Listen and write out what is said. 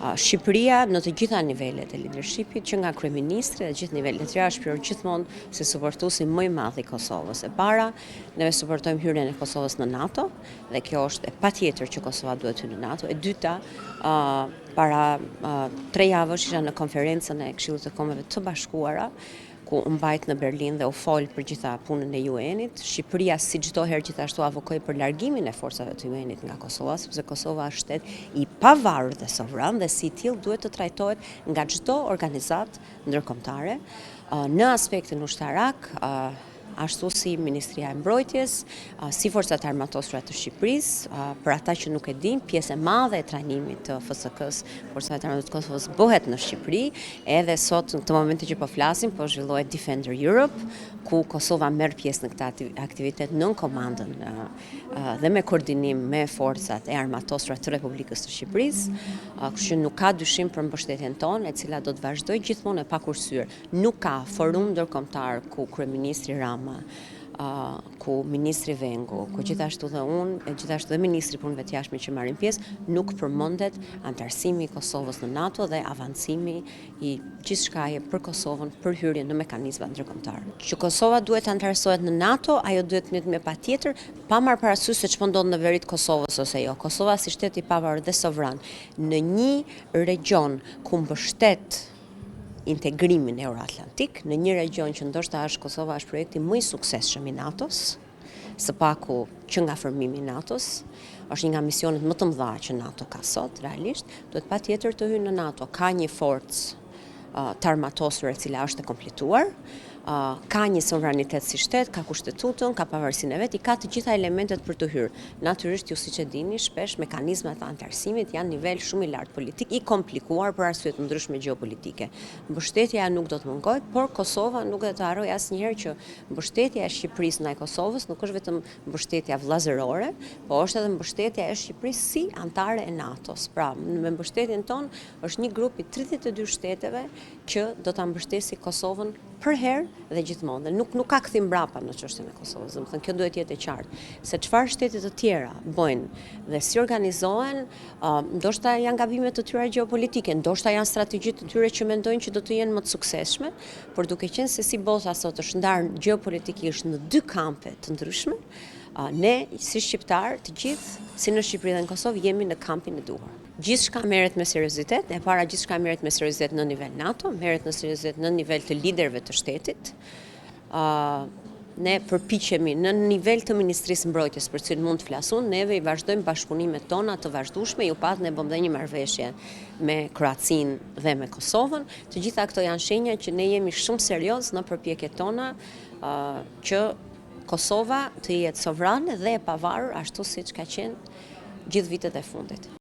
Shqipëria në të gjitha nivelet e leadershipit, që nga kryeministri dhe gjithë nivelet e tjera, shprehur gjithmonë si suportuesi më i madh i Kosovës. E para, ne suportojmë hyrjen e Kosovës në NATO dhe kjo është e patjetër që Kosova duhet hyrë në NATO. E dyta, para 3 javësh isha në konferencën e Këshillit të Kombeve të Bashkuara, ku u mbajt në Berlin dhe u fol për gjitha punën e UN-it. Shqipëria si çdo herë gjithashtu avokoi për largimin e forcave të UN-it nga Kosova, sepse Kosova është shtet i pavarur dhe sovran dhe si i tillë duhet të trajtohet nga çdo organizatë ndërkombëtare. Në aspektin ushtarak, ashtu si Ministria e Mbrojtjes, si Forcat Armatosura të Shqipërisë, për ata që nuk e din, pjesë e madhe e trajnimit të FSK-s, Forcat Armatosura të Kosovës, bëhet në Shqipëri, edhe sot në këtë moment që po flasim, po zhvillohet Defender Europe, ku Kosova merr pjesë në këtë aktivitet nën komandën dhe me koordinim me forcat e armatosura të Republikës së Shqipërisë, kështu që nuk ka dyshim për mbështetjen tonë, e cila do të vazhdojë gjithmonë e pakursyer. Nuk ka forum ndërkombëtar ku kryeministri Rama, ku ministri Vengu, ku gjithashtu dhe unë, gjithashtu dhe ministri punëve të jashtme që marrin pjesë, nuk përmendet antarësimi i Kosovës në NATO dhe avancimi i gjithçkaje për Kosovën për hyrje në mekanizma ndërkombëtar. Që Kosova duhet antarësohet në NATO, ajo duhet të jetë me patjetër, pa marrë parasysh se ç'po ndodh në veri të Kosovës ose jo. Kosova si shtet i pavarur dhe sovran në një region ku mbështet integrimin euroatlantik, në një region që ndoshta Kosova është projekti më i suksesshëm i NATO-s, së paku që nga formimi i NATO-s, është një nga misionet më të mëdha që NATO ka sot, realisht, duhet patjetër të hyjë në NATO. Ka një forcë të armatosur e cila është e kompletuar, ka një sovranitet si shtet, ka kushtetutën, ka pavarësinë e vet, i ka të gjitha elementet për të hyrë. Natyrisht, ju siç e dini, shpesh mekanizmat e antarësimit janë nivel shumë i lartë politik, i komplikuar për arsye të ndryshme gjeopolitike. Mbështetja nuk do të mungojë, por Kosova nuk do të harrojë asnjëherë që mbështetja e Shqipërisë ndaj Kosovës nuk është vetëm mbështetja vëllazërore, por është edhe mbështetja e Shqipërisë si antare e NATO-s. Pra, me mbështetjen tonë është një grup i 32 shteteve që do ta mbështesi Kosovën për herë dhe gjithmonë. Dhe nuk ka kthim mbrapa në çështjen e Kosovës. Domethënë kjo duhet të jetë e qartë. Se çfarë shtetet të tjera bëjnë dhe si organizohen, ndoshta janë gabime të tyre gjeopolitike, ndoshta janë strategji të tyre që mendojnë që do të jenë më të suksesshme, por duke qenë se si bota sot është ndarë gjeopolitikisht në 2 kampe të ndryshme, ne si shqiptar të gjithë, si në Shqipëri dhe në Kosovë, jemi në kampin e duhur. Gjithçka merret me seriozitet, e para gjithçka merret me seriozitet në nivel NATO, merret në seriozitet në nivel të liderëve të shtetit. Ne përpiqemi në nivel të Ministrisë Mbrojtjes, për cilën mund të flasun, neve i vazhdojmë bashkëpunimet tona të vazhdueshme, ju pat ne bëmë dhe një marrëveshje me Kroacinë dhe me Kosovën. Të gjitha këto janë shenja që ne jemi shumë serioz në përpjekjet tona që Kosova të jetë sovrane dhe e pavarur ashtu siç ka qenë gjithë vitet e fundit.